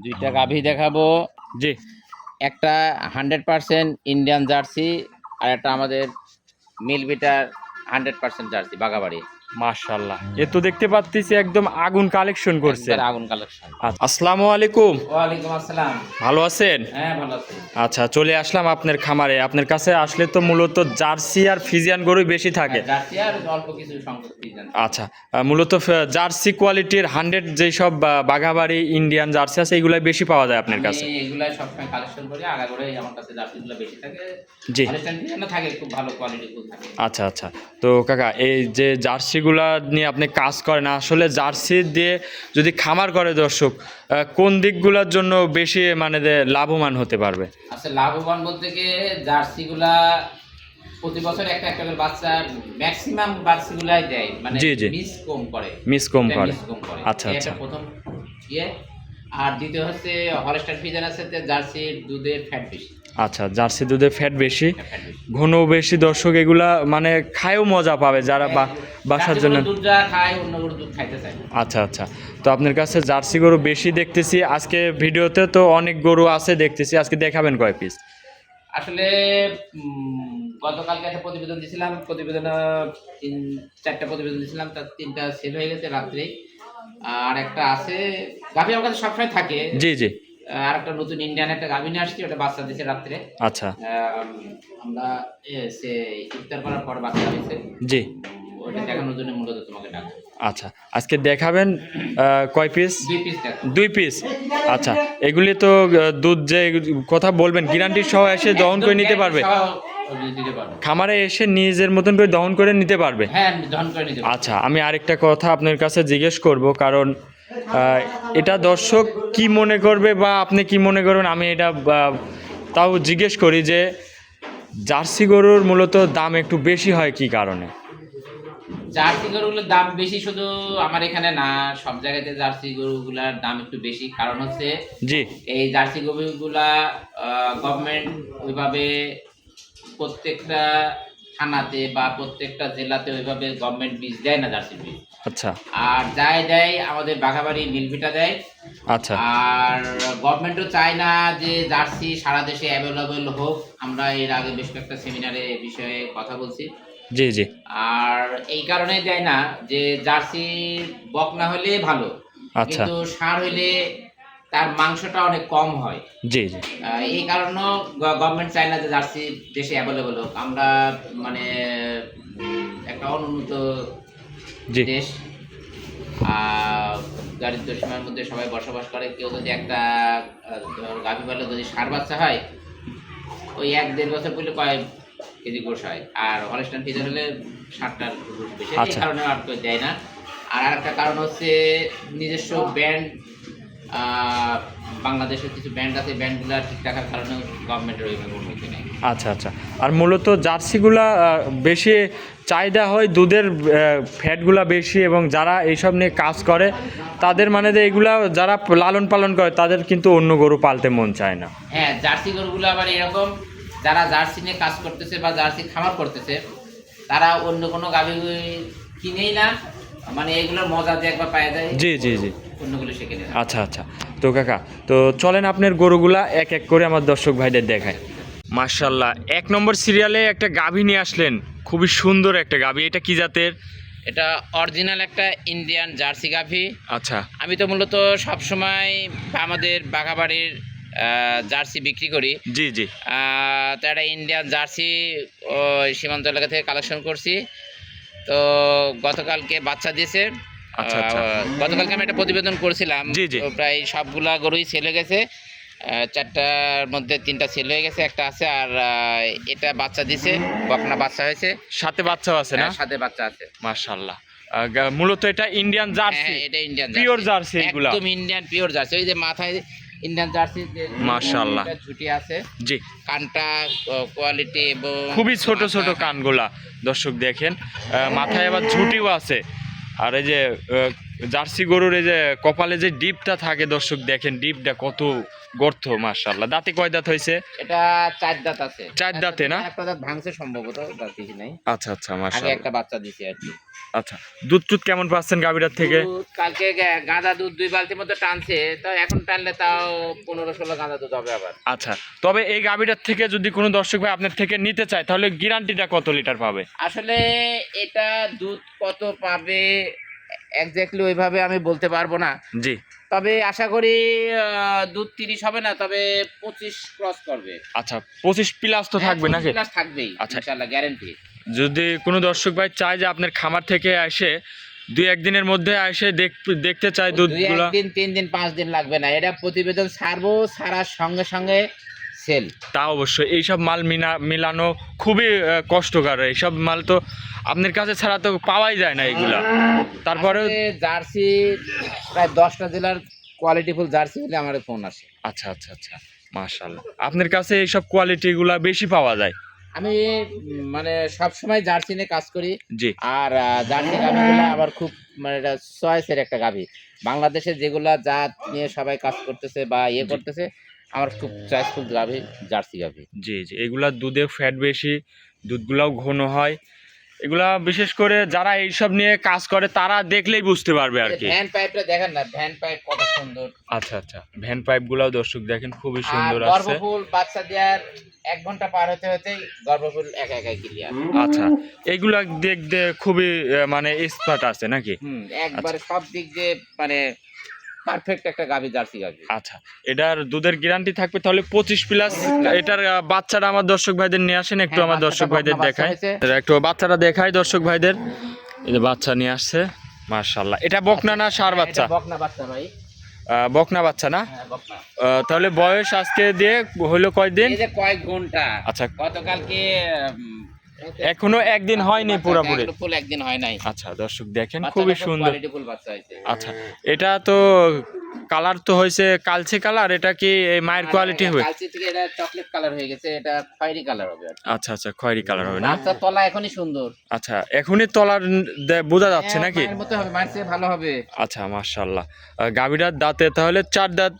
দুইটা গাভী দেখাবো। জি। একটা 100% ইন্ডিয়ান জার্সি আর একটা আমাদের মিল বিটার 100% জার্সি বাগাবাড়ি। মাশাআল্লাহ, এ তো দেখতে পাচ্ছি একদম আগুন কালেকশন করছেন। একবার আগুন কালেকশন। আসসালামু আলাইকুম। ওয়ালাইকুম আসসালাম। ভালো আছেন? হ্যাঁ ভালো আছি। আচ্ছা, চলে আসলাম আপনার খামারে। আপনার কাছে আসলে তো মূলত জার্সি আর ফিজিয়ান গরুই বেশি থাকে। জার্সি আর অল্প কিছু সংখ্যক ফিজিয়ান। আচ্ছা, মূলত জার্সি কোয়ালিটির 100 যেসব বাঘাবাড়ি ইন্ডিয়ান জার্সি আছে এইগুলাই বেশি পাওয়া যায় আপনার কাছে। এগুলাই সবসময় কালেকশন করি, আগাগোড়াই আমার কাছে জার্সিগুলো বেশি থাকে। জি। হলস্টাইন থাকে, খুব ভালো কোয়ালিটি ফুল থাকে। আচ্ছা আচ্ছা, তো কাকা এই যে জার্সিগুলা নিয়ে আপনি কাজ করেন, আসলে জার্সি দিয়ে যদি খামার করে দর্শক, কোন দিকগুলোর জন্য বেশি মানে লাভবান হতে পারবে? আচ্ছা, লাভবান বলতে গিয়ে জার্সিগুলা প্রতি বছর একটা একটা করে বাচ্চা ম্যাক্সিমাম বাচ্চাগুলাই দেয়, মানে জি জি, মিস কম করে। মিস কম করে। আচ্ছা আচ্ছা আচ্ছা, আচ্ছা, প্রথম ইয়ে। আর দ্বিতীয় হচ্ছে হলস্টাইন ফ্রিজিয়ান আছে, জার্সির দুধের ফ্যাট বেশি। আচ্ছা, জার্সি দুধে ফ্যাট বেশি, ফ্যাট বেশি, ঘন বেশি। দর্শক এগুলা মানে খায়ও মজা পাবে যারা বাসার জন্য দুধ যা খায় অন্য গরুর দুধ খাইতে চায় না। আচ্ছা আচ্ছা, তো আপনার কাছে জার্সি গরু বেশি দেখতেছি আজকে ভিডিওতে, তো অনেক গরু আছে দেখতেছি, আজকে দেখাবেন কয় পিস? আসলে গতকালকে একটা প্রতিবেদন দিয়েছিলাম, চারটা প্রতিবেদন দিয়েছিলাম, তার তিনটা সেল হয়ে গেছে রাত্রে। আর একটা আছে গাভী আমার কাছে সবসময় থাকে। জি জি। আর একটা নতুন ইন্ডিয়ান একটা গাভী নিয়ে আসছি, ওটা বাচ্চা দিয়েছে রাত্রে। আচ্ছা, আমরা সে ইফতার করার পর বাচ্চা দিয়েছে। জি। ওটা দেখানোর জন্য মূলত তোমাকে ডাকা। আচ্ছা, আজকে দেখাবেন কয় পিস? 2 পিস দেখাবো। 2 পিস। আচ্ছা, এগুলি তো দুধ যে কথা বলবেন গ্যারান্টি সহ এসে দহন করে নিতে পারবে? খামারে এসে নিজের মতন করে দহন করে নিতে পারবে? হ্যাঁ, দহন করে নিতে পারবে। আচ্ছা, আমি আরেকটা কথা আপনার কাছে জিজ্ঞেস করব, কারণ এটা দর্শক কি মনে করবে বা আপনি কি মনে করবেন, আমি এটা তাও জিজ্ঞেস করি যে জার্সি গরুর মূলত দাম একটু বেশি হয় কি কারণে? জার্সি গরুগুলোর দাম বেশি শুধু আমার এখানে না, সব জায়গাতে জার্সি গরুগুলার দাম একটু বেশি। কারণ হচ্ছে জি, এই জার্সি গরুগুলা গভর্নমেন্ট ওইভাবে প্রত্যেকটা থানাতে বা প্রত্যেকটা জেলাতে ওইভাবে গভর্নমেন্ট বীজ দেয় না, জার্সি বীজ। আচ্ছা, আর যাই দেয় আমাদের বাঘাবাড়ি নীলভিটা দেয়। আচ্ছা, আর গভর্নমেন্টও চায় না যে জার্সি সারা দেশে অ্যাভেলেবল হোক। আমরা এর আগে বেশ কয়েকটা সেমিনারে বিষয়ে কথা বলছি। জি জি। আর এই কারণে দেয় না যে জার্সি বক না হলে ভালো, আচ্ছা, কিন্তু ষাঁড় হইলে তার মাংসটা অনেক কম হয়। জি জি। এই কারণেও গভর্নমেন্ট চায় না যে জার্সি দেশে অ্যাভেলেবল হোক। আমরা মানে একটা অনুন্নত দেশ, দারিদ্র সীমার মধ্যে সবাই বসবাস করে। কেউ যদি একটা গাভী পালে যদি ষাঁড় বাচ্চা হয়, ওই 1-1.5 বছর পর্যন্ত কয়েক কেজি গোশ হয়। আর হলস্টাইন ফ্রিজিয়ান হলে 60টার গোশ বেশি, এই কারণে আর কেউ দেয় না। আর একটা কারণ হচ্ছে নিজস্ব ব্যান্ড, বাংলাদেশের কিছু ব্যান্ড আছে, ব্যান্ডগুলো ঠিক রাখার কারণে গভর্নমেন্টের ওইভাবে অনুমতি নেই। আচ্ছা আচ্ছা, আর মূলত জার্সিগুলা বেশি চাহিদা হয়, দুধের ফ্যাটগুলা বেশি, এবং যারা এইসব নিয়ে কাজ করে তাদের মানে এগুলা যারা লালন পালন করে তাদের কিন্তু অন্য গরু পালতে মন চায় না। হ্যাঁ, জার্সি গরুগুলো আবার এরকম, যারা জার্সি নিয়ে কাজ করতেছে বা জার্সি খামার করতেছে, তারা অন্য কোনো গাভী কিনেই না, মানে এগুলোর মজা যে একবার পাওয়া যায়। জি জি জি। অন্যগুলো সে কিনে না। আচ্ছা আচ্ছা, তো কাকা, তো চলেন আপনার গরুগুলা এক এক করে আমার দর্শক ভাইদের দেখায়। মাশাআল্লাহ, 1 নম্বর সিরিয়ালে একটা গাভী নিয়ে আসলেন, খুবই সুন্দর একটা গাভী। এটা কি জাতের? এটা অরিজিনাল একটা ইন্ডিয়ান জার্সি গাভী। আচ্ছা, আমি তো মূলত সবসময় আমাদের বাঘাবাড়ির জার্সি বিক্রি করি। জি জি। তো একটা ইন্ডিয়ান জার্সি সীমান্ত এলাকা থেকে কালেকশন করছি। তো গতকালকে বাচ্চা দিয়েছে। আচ্ছা আচ্ছা, গতকালকে আমি একটা প্রতিবেদন করেছিলাম। জি জি। প্রায় সবগুলা গরুই সেল হয়ে গেছে। 4টার মধ্যে 3টা সেল হয়ে গেছে, একটা আছে। আর এটা বাচ্চা দিছে, বকনা বাচ্চা হয়েছে, সাথে বাচ্চাও আছে না? সাথে বাচ্চা আছে। মাশাআল্লাহ, মূলত এটা ইন্ডিয়ান জার্সি। এটা ইন্ডিয়ান পিওর জার্সি, এগুলা একদম ইন্ডিয়ান পিওর জার্সি। ওই যে মাথায় ইন্ডিয়ান জার্সি, মাশাআল্লাহ ঝুটি আছে। জি, কানটা কোয়ালিটি এবং খুবই ছোট ছোট কানগুলা দর্শক দেখেন, মাথায় আবার ঝুটিও আছে। আর এই যে জার্সি গরুর এই যে কপালে যে ডিপটা থাকে দর্শক দেখেন, ডিপটা কত গর্ত, মাশাআল্লাহ। দাঁতে কয় দাঁত হয়েছে? এটা 4 দাঁত আছে। 4 দাঁতে না? একটা দাঁত ভাঙছে সম্ভবত, দাঁত দেখি নাই। আচ্ছা আচ্ছা, আগে মাশাআল্লাহ। একটা বাচ্চা দিছে আর কি। আচ্ছা, দুধ টুধ কেমন পাচ্ছেন গাভীটার থেকে? দুধ কালকে গাঁদা দুধ 2 বালতির মতো টানছে, তো এখন টানলে তাও 15-16 গাঁদা দুধ হবে আবার। আচ্ছা, তবে এই গাভীটার থেকে যদি কোনো দর্শক ভাই আপনার থেকে নিতে চায় তাহলে গ্যারান্টিটা কত লিটার পাবে? আসলে এটা দুধ কত পাবে এক্স্যাক্টলি ওইভাবে আমি বলতে পারবো না, জি। তবে আশা করি দুধ 30 হবে না, তবে 25 ক্রস করবে। আচ্ছা, 25 প্লাস তো থাকবে নাকি? প্লাস থাকবেই আচ্ছা। ইনশাআল্লাহ, গ্যারান্টি। যদি কোনো দর্শক ভাই চায় যে আপনার খামার থেকে এসে 2-1 দিনের মধ্যে এসে দেখতে চায় দুধগুলো, 2 দিন 3 দিন 5 দিন লাগবে না, এটা প্রতিবেদন ছাড়বো, ছাড়ার সঙ্গে সঙ্গে সেল। তা অবশ্যই। এইসব মাল মিলানো খুবই কষ্টকর। এইসব মাল তো আপনার কাছে ছাড়া তো পাওয়াই যায় না এগুলা। তারপরে জার্সি প্রায় 10টা জেলার কোয়ালিটিফুল জার্সি হলে আমার ফোন আসে। আচ্ছা আচ্ছা আচ্ছা, মাশাআল্লাহ। আপনার কাছে এইসব কোয়ালিটিগুলা বেশি পাওয়া যায়? আমি মানে সব সময় জার্সি নিয়ে কাজ করি। জি। আর জার্সি গাভিগুলো আবার খুব মানে এটা চয়েসের একটা গাভি। বাংলাদেশে যেগুলা জাত নিয়ে সবাই কাজ করতেছে বা করতেছে, আমার খুব চয়েসফুল গাভি জার্সি গাভি। জি জি, এগুলা দুধে ফ্যাট বেশি, দুধগুলাও ঘন হয়। এগুলা বিশেষ করে যারা এইসব নিয়ে কাজ করে তারা দেখলেই বুঝতে পারবে আর কি। ভ্যান পাইপটা দেখেন না, ভ্যান পাইপ কত সুন্দর। আচ্ছা আচ্ছা, ভ্যান পাইপগুলাও দর্শক দেখেন খুবই সুন্দর আর আছে। গর্ভফুল বাচ্চা দেওয়ার 1 ঘন্টা পার হতে হতেই গর্ভফুল একা একাই ক্লিয়ার। আচ্ছা, এগুলা দেখতে খুবই মানে এক্সপার্ট আছে নাকি? একবারে সব দিক দিয়ে মানে পারফেক্ট একটা গাভি, জার্সি গাভি। আচ্ছা, এটার দুধের গ্যারান্টি থাকবে তাহলে 25 প্লাস। এটার বাচ্চাটা আমার দর্শক ভাইদের নিয়ে আসেন একটু, আমার দর্শক ভাইদের দেখায়, একটু বাচ্চাটা দেখায় দর্শক ভাইদের। এই যে বাচ্চা নিয়ে আসছে, মাশাআল্লাহ। এটা বকনা না ষাঁড় বাচ্চা? বকনা বাচ্চা ভাই। বকনা বাচ্চা না? হ্যাঁ, বকনা। তাহলে বয়স আজকে দিয়ে হলো কয়দিন? এই যে কয়েক ঘন্টা। আচ্ছা, গতকালকে এখনো একদিন হয়নি পুরোপুরি? ফুল একদিন হয় নাই। আচ্ছা দর্শক দেখেন খুবই সুন্দর। কোয়ালিটিফুল বাচ্চা হয়েছে। আচ্ছা, এটা তো কালার তো হয়েছে কালচে কালার, এটা কি এই মায়ের কোয়ালিটি হবে? কালচে থেকে এটা চকলেট কালার হয়ে গেছে, এটা খয়েরি কালার হবে। আচ্ছা আচ্ছা, খয়েরি কালার হবে না? বাচ্চার তলা এখনই সুন্দর। আচ্ছা, এখনই তলার বোঝা যাচ্ছে নাকি? মায়ের মতো হবে, মায়ের চেয়ে ভালো হবে। আচ্ছা, মাশাআল্লাহ। গাভীটার দাঁতে তাহলে 4 দাঁত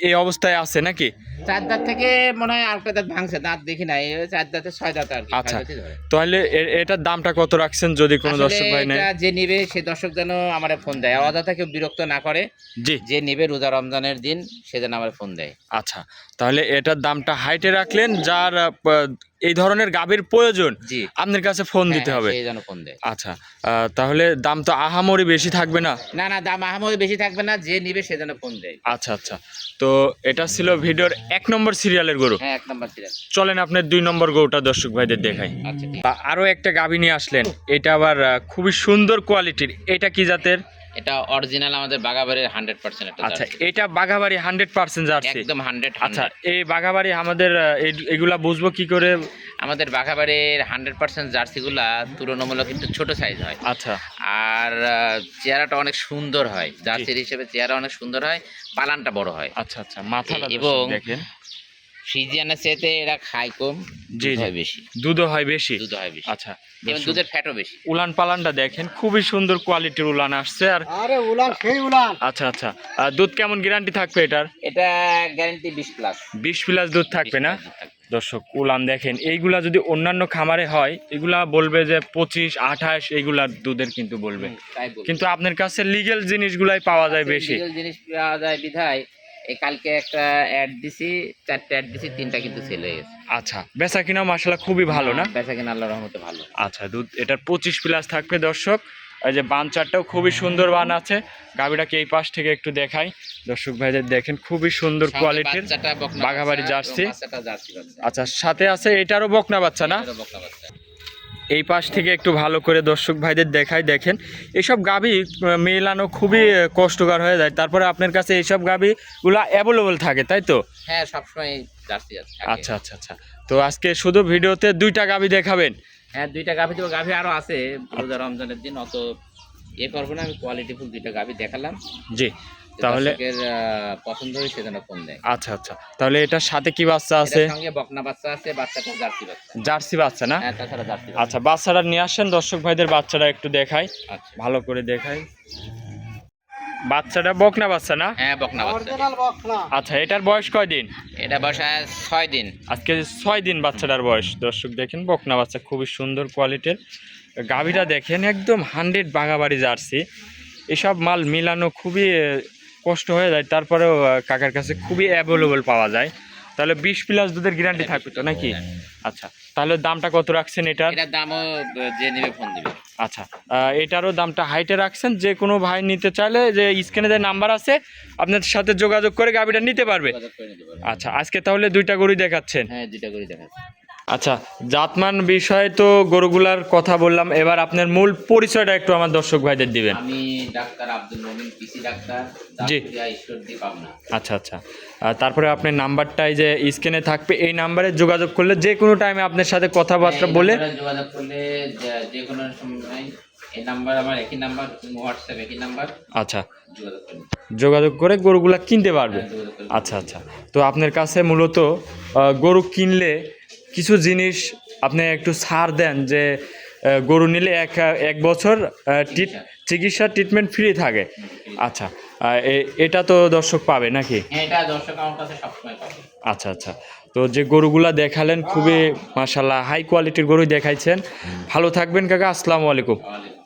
এই অবস্থায় আছে নাকি? 4 দাঁত থেকে মনে হয় আরেকটা দাঁত ভাঙছে, দাঁত দেখি নাই। 4 দাঁতে 6 দাঁত আর কি। আচ্ছা, তাহলে এটার দামটা কত রাখছেন যদি কোনো দর্শক ভাই নেয়? যে নিবে সে দর্শক যেন আমারে ফোন দেয়, অযথা কেউ বিরক্ত না করে। জি। যে নিবে রোজা রমজানের দিন সে যেন আমার ফোন দেয়। আচ্ছা, তাহলে এটার দামটা হাইটে রাখলেন, যার এই ধরনের গাভীর প্রয়োজন জি আপনার কাছে ফোন দিতে হবে। সে যেন ফোন দেয়। আচ্ছা, তাহলে দাম তো আহামরি বেশি থাকবে না? না না, দাম আহামরি বেশি থাকবে না, যে নিবে সে যেন ফোন দেয়। আচ্ছা আচ্ছা, তো এটা ছিল ভিডিওর 1 নম্বর সিরিয়ালের গরু। হ্যাঁ, 1 নম্বর সিরিয়াল। চলেন আপনার 2 নম্বর গরুটা দর্শক ভাইদের দেখাই। আচ্ছা, ঠিক। আরো একটা গাভী নিয়ে আসলেন, এটা আবার খুবই সুন্দর কোয়ালিটির। এটা কি জাতের? এটা অরিজিনাল আমাদের বাগাবাড়ির 100% একটা আচ্ছা, জার্সি। এটা বাঘাবাড়ি 100% জার্সি? একদম 100। আচ্ছা, এই বাঘাবাড়ি আমাদের এগুলা বুঝবো কি করে? আমাদের বাঘাবাড়ির 100% জার্সিগুলা তুলনামূলক একটু ছোট সাইজ হয়। আচ্ছা, আর চেহারাটা অনেক সুন্দর হয়, জার্সির হিসেবে চেহারা অনেক সুন্দর হয়, পালানটা বড় হয়। আচ্ছা আচ্ছা, মাথাটা এবং দেখেন ফ্রিজিয়ানের চেয়ে এরা খায় কম, জি দুধ জি, হয় বেশি। দুধও হয় বেশি। দুধ হয় বেশি। আচ্ছা, এবং দুধের ফ্যাটও বেশি। উলান পালানটা দেখেন খুবই সুন্দর কোয়ালিটির উলান আসছে। আর আরে উলান সেই উলান। আচ্ছা আচ্ছা, দুধ কেমন গ্যারান্টি থাকবে এটার? এটা গ্যারান্টি 20 প্লাস। 20 প্লাস দুধ থাকবে না? দর্শক উলান দেখেন, এইগুলা যদি অন্যান্য খামারে হয় এগুলা বলবে যে 25, 28 এইগুলা দুধের কিন্তু বলবে, কিন্তু আপনার কাছে লিগ্যাল জিনিসগুলাই পাওয়া যায় বেশি। লিগ্যাল জিনিস পাওয়া যায় বিধায় এই কালকে একটা অ্যাড দিছি, 4টা অ্যাড দিছি, 3টা কিন্তু সেল হয়ে গেছে। আচ্ছা, বেচা কিনা মাশাআল্লাহ খুবই ভালো না? বেচা কিনা আল্লাহর রহমতে ভালো। আচ্ছা, দুধ এটার 25 প্লাস থাকবে দর্শক। এই যে বানচারটাও খুবই সুন্দর বান আছে। গাভীটাকে এই পাশ থেকে একটু দেখাই দর্শক ভাইদের, দেখেন খুবই সুন্দর কোয়ালিটির বাঘাবাড়ি জার্সি। আচ্ছা, সাথে আছে এটারও বকনা বাচ্চা না? এই পাশ থেকে একটু ভালো করে দর্শক ভাইদের দেখাই। দেখেন এইসব গাভী মেলানো খুবই কষ্টকর হয়ে যায়, তারপরে আপনার কাছে এইসব গাভীগুলো অ্যাভেলেবল থাকে তাই তো? হ্যাঁ, সবসময় জার্সি আছে। আচ্ছা আচ্ছা আচ্ছা, তো আজকে শুধু ভিডিওতে 2টা গাভী দেখাবেন? হ্যাঁ, 2টা গাভী দেবো। গাভী আরো আছে, রোজা রমজানের দিন অত করবো না, আমি কোয়ালিটিফুল 2টা গাভী দেখালাম। জি, তাহলে পছন্দ হয় সেজন্য ফোন দেয়। আচ্ছা আচ্ছা, তাহলে এটার সাথে কি বাচ্চা আছে? এটার সঙ্গে বকনা বাচ্চা আছে, বাচ্চাটা জার্সি বাচ্চা। জার্সি বাচ্চা না? হ্যাঁ, তাছাড়া জার্সি। আচ্ছা, বাচ্চাটা নিয়ে আসেন দর্শক ভাইদের, বাচ্চাটা একটু দেখাই, আচ্ছা, ভালো করে দেখাই। বাচ্চাটা বকনা বাচ্চা না? হ্যাঁ, বকনা বাচ্চা। আচ্ছা, এটার বয়স কয়দিন? এটা বয়স 6 দিন। আজকে 6 দিন বাচ্চাটার বয়স। দর্শক দেখেন বকনা বাচ্চা, খুবই সুন্দর কোয়ালিটির। গাভীটা দেখেন একদম 100 বাগাবাড়ি জার্সি। এসব মাল মিলানো খুবই কষ্ট হয়ে যায়, তারপরেও কাকার কাছে খুবই অ্যাভেলেবল পাওয়া যায়। তাহলে 20+ দুধের গ্যারান্টি থাকবে তো নাকি? আচ্ছা, তাহলে দামটা কত রাখছেন এটার? এটার দামও যে নেবে ফোন দিবে। আচ্ছা, এটারও দামটা হাইটে রাখছেন, যে কোনো ভাই নিতে চাইলে যে স্ক্রিনে যে নাম্বার আছে আপনার সাথে যোগাযোগ করে গাভীটা নিতে পারবে। যোগাযোগ করে নিতে পারবে। আচ্ছা, আজকে তাহলে 2টা গরু দেখাচ্ছেন? হ্যাঁ, 2টা করে দেখাচ্ছি। আচ্ছা, জাতমান বিষয়ে তো গরুগুলার কথা বললাম, এবার আপনার মূল পরিচয়টা একটু আমার দর্শক ভাইদের দিবেন। আমি ডাক্তার আব্দুল মমিন, পিসি ডাক্তার, জি। দাপুরিয়া ঈশ্বরদী, পাবনা। আচ্ছা আচ্ছা, তারপরে আপনার নাম্বারটাই যে স্ক্রিনে থাকবে, এই নাম্বারে যোগাযোগ করলে যে কোনো টাইমে আপনার সাথে কথাবার্তা এই বলে নাম্বারে যোগাযোগ করলে যে কোনো সময়, এই নাম্বার আমার একই নাম্বার, হোয়াটসঅ্যাপ একই নাম্বার, আচ্ছা যোগাযোগ করুন। যোগাযোগ করে গরুগুলা কিনতে পারবে। হ্যাঁ, যোগাযোগ করুন। আচ্ছা আচ্ছা, তো আপনার কাছে মূলত গরু কিনলে কিছু জিনিস আপনি একটু ছাড় দেন, যে গরু নিলে এক বছর চিকিৎসা ট্রিটমেন্ট ফ্রি থাকে। আচ্ছা, এটা তো দর্শক পাবে নাকি? হ্যাঁ, এটা দর্শক আমার কাছে সবসময় পাবে। আচ্ছা আচ্ছা, তো যে গরুগুলা দেখালেন খুবই মাশাআল্লাহ হাই কোয়ালিটির গরুই দেখাইছেন। ভালো থাকবেন কাকা, আসসালামু আলাইকুম। ওয়ালাইকুম।